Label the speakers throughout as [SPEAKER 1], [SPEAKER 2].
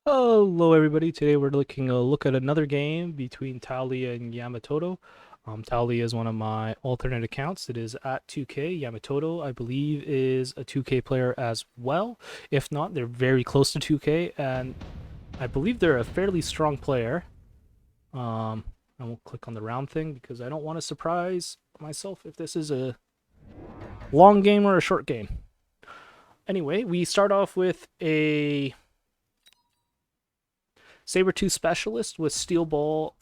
[SPEAKER 1] Hello everybody, today we're taking a look at another game between Talia and Yamatoto. Talia is one of my alternate accounts. It is at 2K. Yamatoto, I believe, is a 2K player as well. If not, they're very close to 2K, and I believe they're a fairly strong player. Um, I won't click on the round thing because I don't want to surprise myself if this is a long game or a short game. Anyway, we start off with a Sabertooth Specialist with Steel Ball,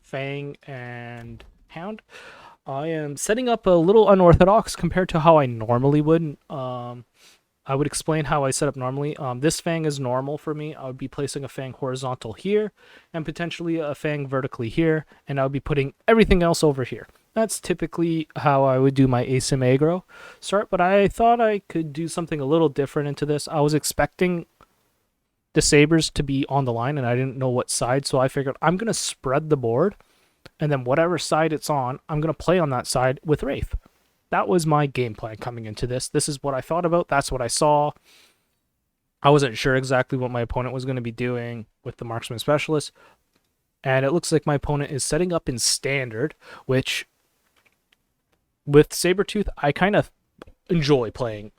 [SPEAKER 1] Fang, and Hound. I am setting up a little unorthodox compared to how I normally would. I would explain how I set up normally. This Fang is normal for me. I would be placing a Fang horizontal here and potentially a Fang vertically here, and I would be putting everything else over here. That's typically how I would do my asim aggro start, but I thought I could do something a little different into this. I was expecting the sabers to be on the line, and I didn't know what side, so I figured I'm going to spread the board, and then whatever side it's on, I'm going to play on that side with Wraith. That was my game plan coming into this. This is what I thought about. That's what I saw. I wasn't sure exactly what my opponent was going to be doing with the Marksman Specialist, and it looks like my opponent is setting up in Standard, which with Sabertooth, I kind of enjoy playing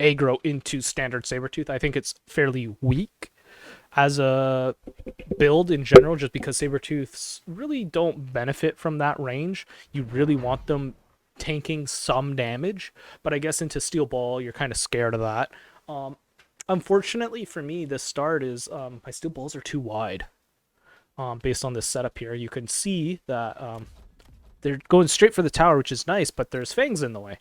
[SPEAKER 1] aggro into Standard Sabertooth. I think it's fairly weak as a build in general, just because Sabertooths really don't benefit from that range. You really want them tanking some damage, but I guess into Steel Ball, you're kind of scared of that. Unfortunately for me, this start is my Steel Balls are too wide. Based on this setup here, you can see that they're going straight for the tower, which is nice, but there's Fangs in the way.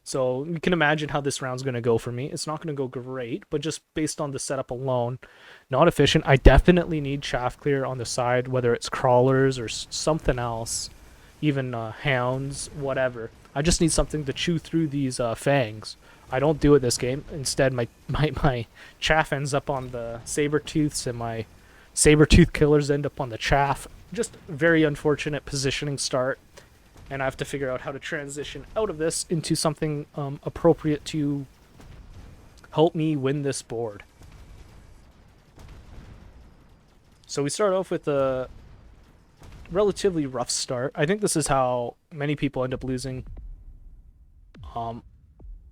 [SPEAKER 1] So you can imagine how this round's going to go for me. It's not going to go great, but just based on the setup alone, not efficient. I definitely need chaff clear on the side, whether it's crawlers or something else, even hounds, whatever. I just need something to chew through these fangs. I don't do it this game. Instead, my chaff ends up on the saber-tooths, and my saber-tooth killers end up on the chaff. Just very unfortunate positioning start, and I have to figure out how to transition out of this into something appropriate to help me win this board. So we start off with a relatively rough start. I think this is how many people end up losing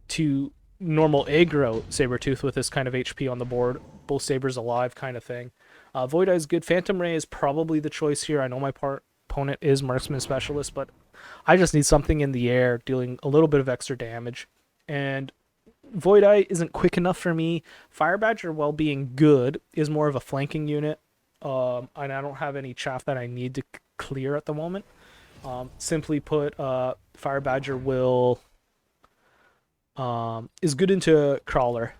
[SPEAKER 1] to normal aggro Sabertooth with this kind of HP on the board. Both sabers alive kind of thing. Void Eye is good. Phantom Ray is probably the choice here. I know my opponent is Marksman Specialist, but I just need something in the air dealing a little bit of extra damage. And Void Eye isn't quick enough for me. Fire Badger, while being good, is more of a flanking unit. And I don't have any chaff that I need to clear at the moment. Simply put, Fire Badger will is good into Crawler,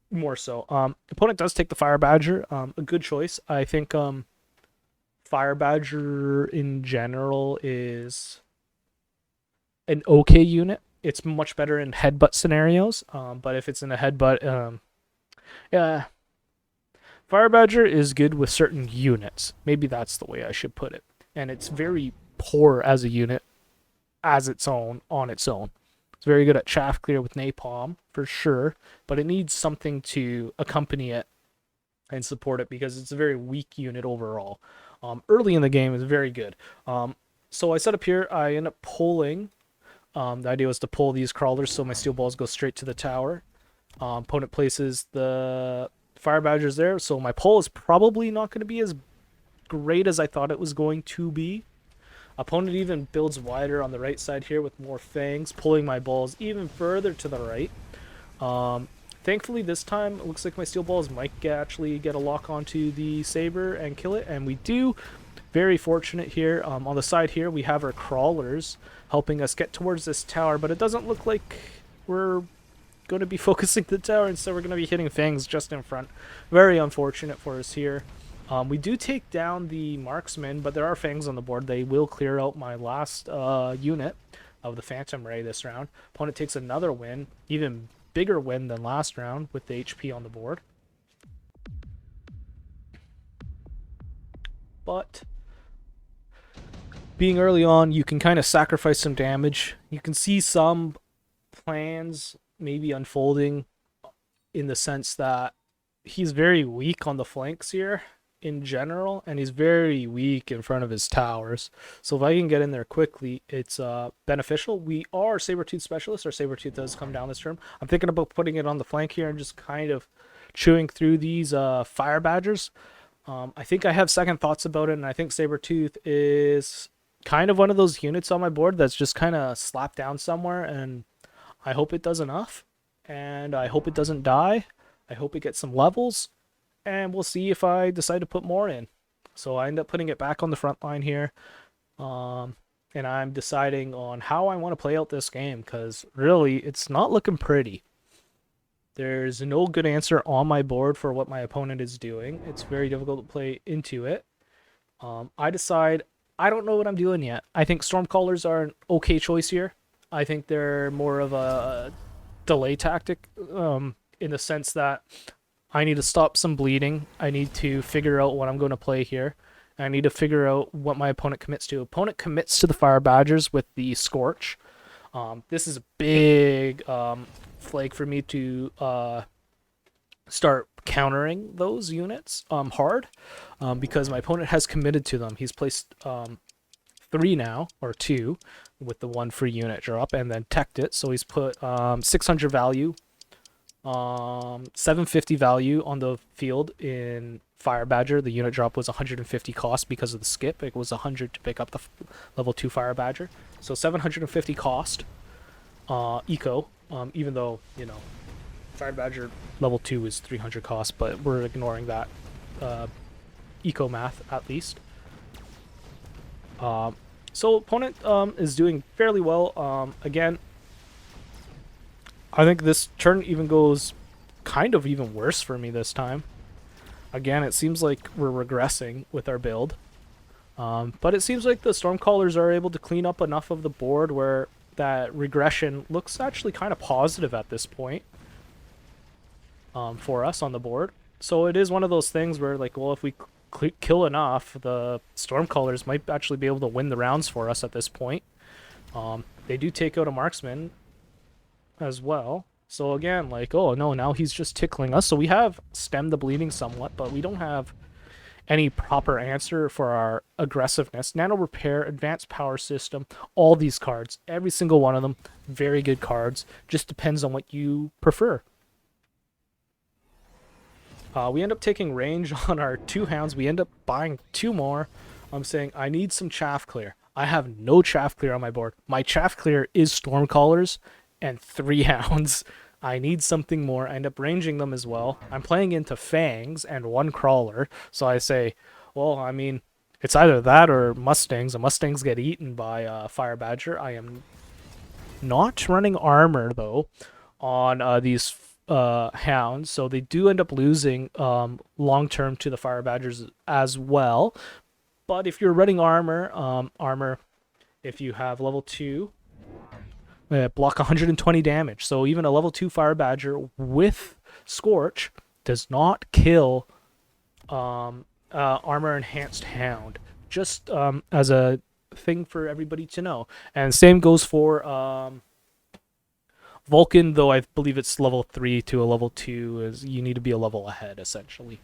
[SPEAKER 1] more so. Opponent does take the Fire Badger, a good choice. I think Fire Badger in general is an okay unit. It's much better in headbutt scenarios, but if it's in a headbutt, yeah, Fire Badger is good with certain units. Maybe that's the way I should put it. And it's very poor as a unit, as its own, on its own. It's very good at chaff clear with napalm, for sure, but it needs something to accompany it and support it because it's a very weak unit overall. Early in the game is very good. So I set up here, I end up pulling. The idea was to pull these crawlers so my steel balls go straight to the tower. Opponent places the fire badgers there, so my pull is probably not going to be as great as I thought it was going to be. Opponent even builds wider on the right side here with more fangs, pulling my balls even further to the right. Thankfully, this time, it looks like my steel balls might actually get a lock onto the saber and kill it, and we do. Very fortunate here. On the side here, we have our crawlers helping us get towards this tower, but it doesn't look like we're going to be focusing the tower, instead we're going to be hitting fangs just in front. Very unfortunate for us here. We do take down the marksman, but there are fangs on the board. They will clear out my last unit of the Phantom Ray this round. Opponent takes another win, even bigger win than last round with the HP on the board. But being early on, you can kind of sacrifice some damage. You can see some plans maybe unfolding in the sense that he's very weak on the flanks here in general, and he's very weak in front of his towers. So if I can get in there quickly, it's beneficial. We are Sabertooth specialists. Our Sabertooth does come down this turn. I'm thinking about putting it on the flank here and just kind of chewing through these fire badgers. I think I have second thoughts about it, and I think Sabertooth is kind of one of those units on my board that's just kind of slapped down somewhere, and I hope it does enough, and I hope it doesn't die. I hope it gets some levels, and we'll see if I decide to put more in. So I end up putting it back on the front line here, and I'm deciding on how I want to play out this game, because really, it's not looking pretty. There's no good answer on my board for what my opponent is doing. It's very difficult to play into it. I decide I don't know what I'm doing yet. I think Stormcallers are an okay choice here. I think they're more of a delay tactic, in the sense that I need to stop some bleeding. I need to figure out what I'm going to play here. I need to figure out what my opponent commits to. Opponent commits to the Fire Badgers with the Scorch. This is a big flag for me to start countering those units hard, because my opponent has committed to them. He's placed 3 now, or 2, with the 1 free unit drop, and then teched it. So he's put 600 value, 750 value on the field in Fire Badger. The unit drop was 150 cost because of the skip. It was 100 to pick up the level 2 Fire Badger. So 750 cost eco, even though, Fire Badger level 2 is 300 cost, but we're ignoring that eco math at least. So opponent is doing fairly well. Again, I think this turn even goes kind of even worse for me this time. Again, it seems like we're regressing with our build. But it seems like the Stormcallers are able to clean up enough of the board where that regression looks actually kind of positive at this point for us on the board. So it is one of those things where, like, well, if we kill enough, the Stormcallers might actually be able to win the rounds for us at this point. They do take out a marksman as well. So again, like, oh no, now he's just tickling us. So we have stemmed the bleeding somewhat, but we don't have any proper answer for our aggressiveness. Nano Repair, Advanced Power System, all these cards, every single one of them, very good cards. Just depends on what you prefer. We end up taking range on our 2 hounds. We end up buying 2 more. I'm saying I need some chaff clear. I have no chaff clear on my board. My chaff clear is Stormcallers and 3 hounds. I need something more. I end up ranging them as well. I'm playing into Fangs and 1 crawler. So I say, well, I mean, it's either that or Mustangs. The Mustangs get eaten by Fire Badger. I am not running armor, though, on these hounds. So they do end up losing long-term to the Fire Badgers as well. But if you're running armor, if you have level 2, block 120 damage. So even a level 2 Fire Badger with Scorch does not kill armor enhanced hound. Just as a thing for everybody to know. And same goes for Vulcan, though I believe it's level 3 to a level 2. Is you need to be a level ahead, essentially.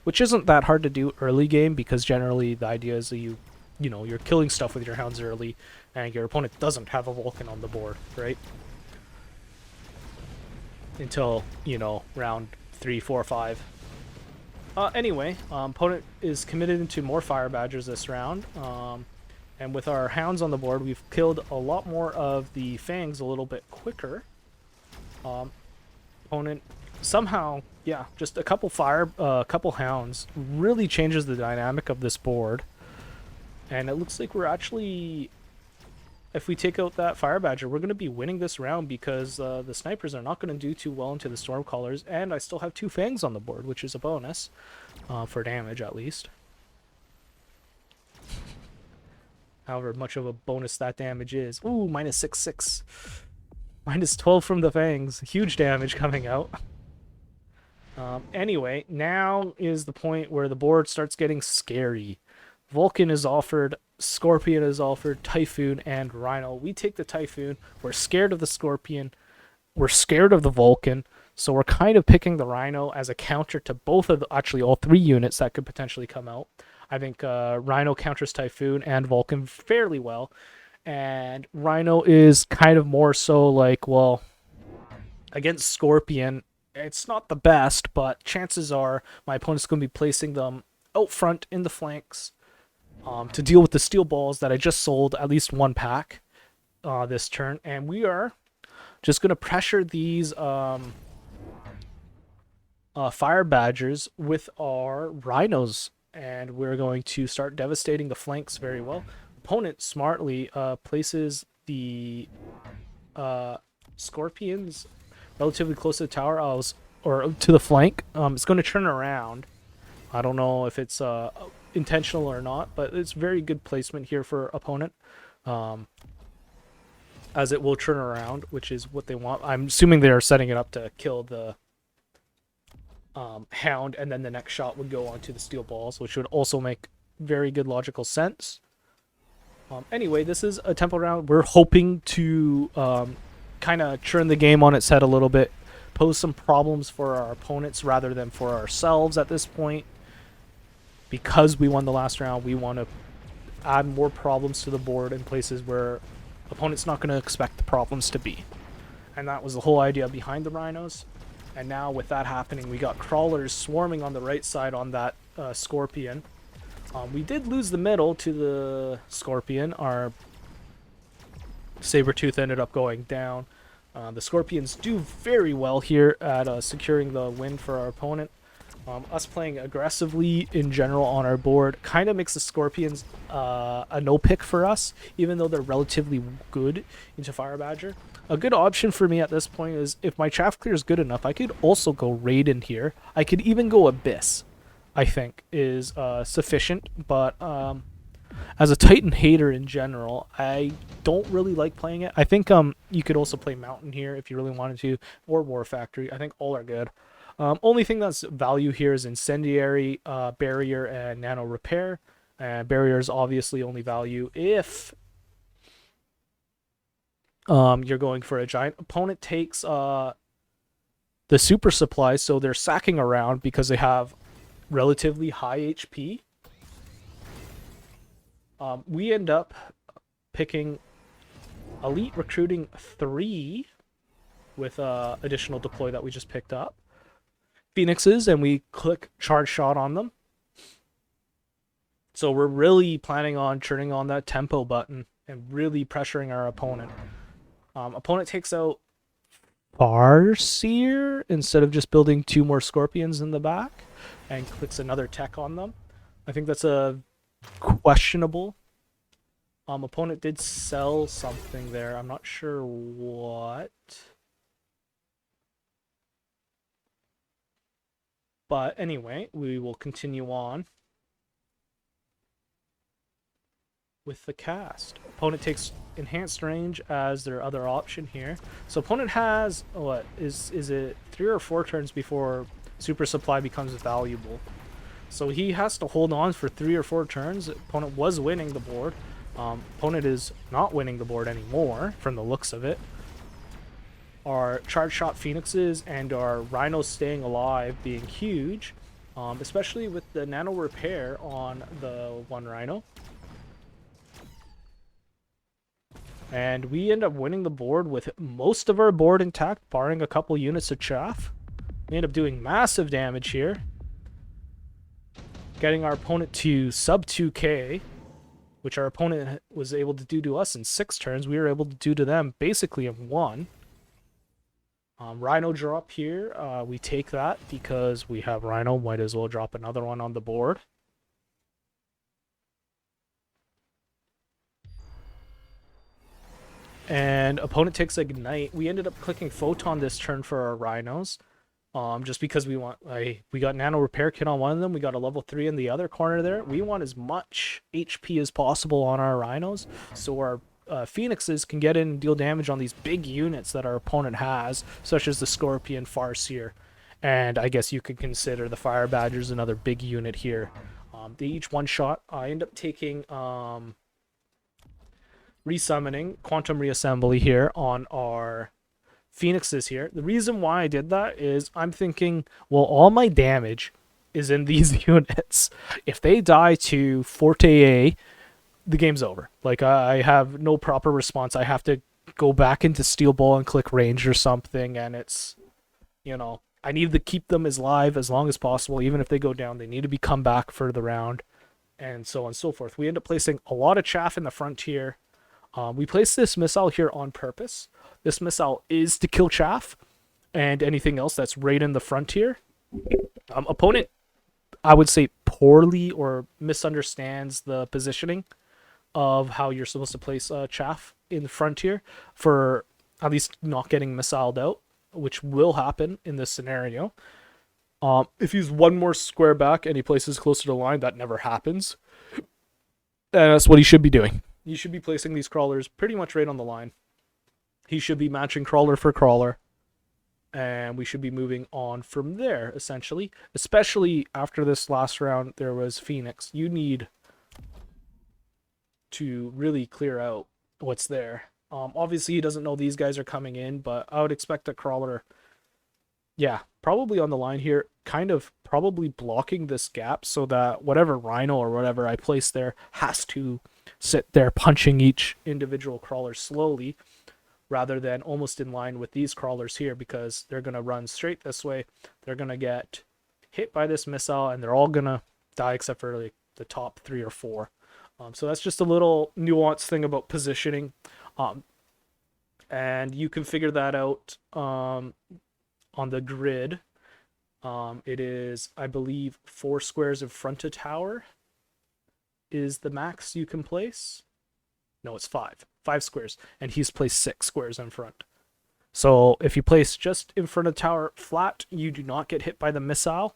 [SPEAKER 1] Which isn't that hard to do early game, because generally the idea is that you're killing stuff with your hounds early, and your opponent doesn't have a Vulcan on the board, right? Until, round 3, 4, 5. Anyway, opponent is committed into more Fire Badgers this round. And with our hounds on the board, we've killed a lot more of the Fangs a little bit quicker. Opponent somehow, just a couple hounds really changes the dynamic of this board. And it looks like we're actually, if we take out that Fire Badger, we're going to be winning this round, because the snipers are not going to do too well into the Stormcallers, and I still have 2 Fangs on the board, which is a bonus for damage at least. However much of a bonus that damage is. Ooh, minus 6/6. Minus 12 from the Fangs. Huge damage coming out. Anyway, now is the point where the board starts getting scary. Vulcan is offered, Scorpion is offered, Typhoon, and Rhino. We take the Typhoon. We're scared of the Scorpion. We're scared of the Vulcan. So we're kind of picking the Rhino as a counter to both of the, actually all three units that could potentially come out. I think Rhino counters Typhoon and Vulcan fairly well, and Rhino is kind of more so like, well, against Scorpion, it's not the best, but chances are my opponent's going to be placing them out front in the flanks to deal with the steel balls that I just sold at least one pack this turn, and we are just going to pressure these fire badgers with our rhinos, and we're going to start devastating the flanks very well. Opponent smartly places the scorpions relatively close to the tower, or to the flank. It's going to turn around. I don't know if it's intentional or not, but it's very good placement here for opponent. As it will turn around, which is what they want. I'm assuming they are setting it up to kill the hound, and then the next shot would go onto the steel balls, which would also make very good logical sense. Anyway, this is a tempo round. We're hoping to kind of turn the game on its head a little bit, pose some problems for our opponents rather than for ourselves at this point. Because we won the last round, we want to add more problems to the board in places where opponent's not going to expect the problems to be. And that was the whole idea behind the Rhinos. And now with that happening, we got crawlers swarming on the right side on that Scorpion. We did lose the middle to the Scorpion. Our Sabertooth ended up going down. The Scorpions do very well here at securing the win for our opponent. Us playing aggressively in general on our board kind of makes the Scorpions a no pick for us, even though they're relatively good into Fire Badger. A good option for me at this point is, if my Chaff Clear is good enough, I could also go Raiden here. I could even go Abyss, I think, is sufficient, but as a Titan hater in general, I don't really like playing it. I think you could also play Mountain here if you really wanted to, or War Factory. I think all are good. Only thing that's value here is Incendiary, Barrier, and Nano Repair. Barrier is obviously only value if you're going for a giant. Opponent takes the Super Supply, so they're sacking around because they have relatively high HP. We end up picking Elite Recruiting 3 with additional deploy that we just picked up. Phoenixes, and we click Charge Shot on them. So we're really planning on turning on that tempo button and really pressuring our opponent. Opponent takes out Farseer instead of just building 2 more Scorpions in the back and clicks another tech on them. I think that's a questionable. Opponent did sell something there. I'm not sure what. But anyway, we will continue on with the cast. Opponent takes enhanced range as their other option here. So opponent has, what, is it 3 or 4 turns before Super Supply becomes valuable. So he has to hold on for 3 or 4 turns. Opponent was winning the board. Opponent is not winning the board anymore from the looks of it. Our Charge Shot Phoenixes and our Rhinos staying alive being huge, especially with the Nano Repair on the one Rhino. And we end up winning the board with most of our board intact, barring a couple units of chaff. We end up doing massive damage here, getting our opponent to sub 2k, which our opponent was able to do to us in 6 turns. We were able to do to them basically in 1. Rhino drop here. We take that because we have Rhino. Might as well drop another one on the board. And opponent takes Ignite. We ended up clicking Photon this turn for our Rhinos. Just because we want, we got Nano Repair Kit on one of them. We got a level 3 in the other corner there. We want as much HP as possible on our Rhinos, so our Phoenixes can get in and deal damage on these big units that our opponent has, such as the Scorpion, Farseer, and I guess you could consider the Fire Badgers another big unit here. They each one shot. I end up taking Resummoning, Quantum Reassembly here on our Pheonix is here. The reason why I did that is I'm thinking, well, all my damage is in these units. If they die to Forte A, the game's over. Like, I have no proper response. I have to go back into Steel Ball and click range or something, and it's, I need to keep them as live as long as possible. Even if they go down, they need to be come back for the round, and so on and so forth. We end up placing a lot of chaff in the frontier. We placed this missile here on purpose. This missile is to kill chaff and anything else that's right in the frontier. Opponent, I would say, poorly or misunderstands the positioning of how you're supposed to place chaff in the frontier for at least not getting missiled out, which will happen in this scenario. If he's one more square back and he places closer to the line, that never happens. And that's what he should be doing. You should be placing these crawlers pretty much right on the line. He should be matching crawler for crawler. And we should be moving on from there, essentially. Especially after this last round, there was Pheonix. You need to really clear out what's there. Obviously, he doesn't know these guys are coming in, but I would expect a crawler, probably on the line here, kind of probably blocking this gap so that whatever Rhino or whatever I place there has to sit there punching each individual crawler slowly, rather than almost in line with these crawlers here, because they're going to run straight this way. They're going to get hit by this missile, and they're all going to die except for like the top 3 or 4. So that's just a little nuanced thing about positioning. And you can figure that out on the grid. It is, I believe, 4 squares in front of tower is the max you can place. No, it's 5. 5 squares. And he's placed 6 squares in front. So if you place just in front of tower flat, you do not get hit by the missile.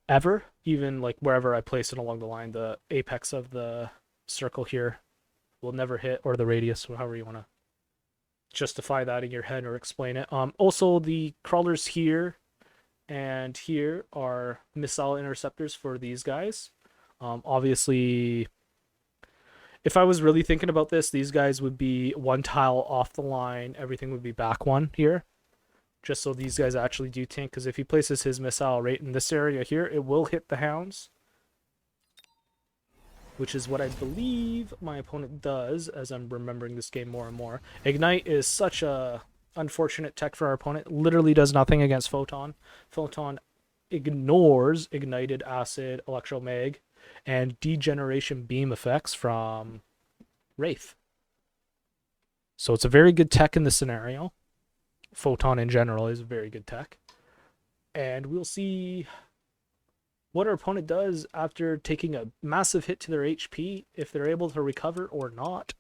[SPEAKER 1] Ever. Even like wherever I place it along the line, the apex of the circle here will never hit, or the radius, or however you want to justify that in your head or explain it. Also, the crawlers here and here are missile interceptors for these guys. Obviously, if I was really thinking about this, these guys would be 1 tile off the line. Everything would be back 1 here, just so these guys actually do tank, because if he places his missile right in this area here, it will hit the hounds, which is what I believe my opponent does, as I'm remembering this game more and more. Ignite is such a unfortunate tech for our opponent. Literally does nothing against Photon. Photon ignores Ignited Acid, Electromag, and Degeneration Beam effects from Wraith. So it's a very good tech in this scenario. Photon in general is a very good tech. And we'll see what our opponent does after taking a massive hit to their HP, if they're able to recover or not.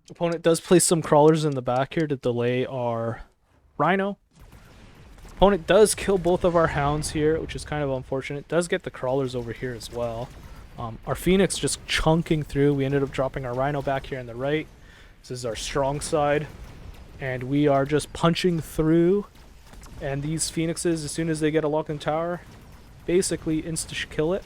[SPEAKER 1] Opponent does place some crawlers in the back here to delay our Rhino. Opponent does kill both of our hounds here, which is kind of unfortunate. Does get the crawlers over here as well. Our Pheonix just chunking through. We ended up dropping our Rhino back here on the right. This is our strong side. And we are just punching through. And these Phoenixes, as soon as they get a lock-in tower, basically insta-kill it.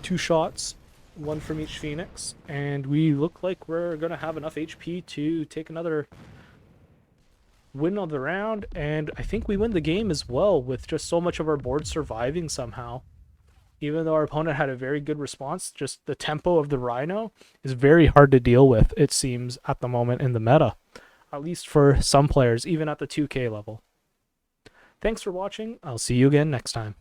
[SPEAKER 1] 2 shots, 1 from each Pheonix. And we look like we're going to have enough HP to take another win of the round. And I think we win the game as well, with just so much of our board surviving somehow. Even though our opponent had a very good response, just the tempo of the Rhino is very hard to deal with, it seems, at the moment in the meta. At least for some players, even at the 2K level. Thanks for watching. I'll see you again next time.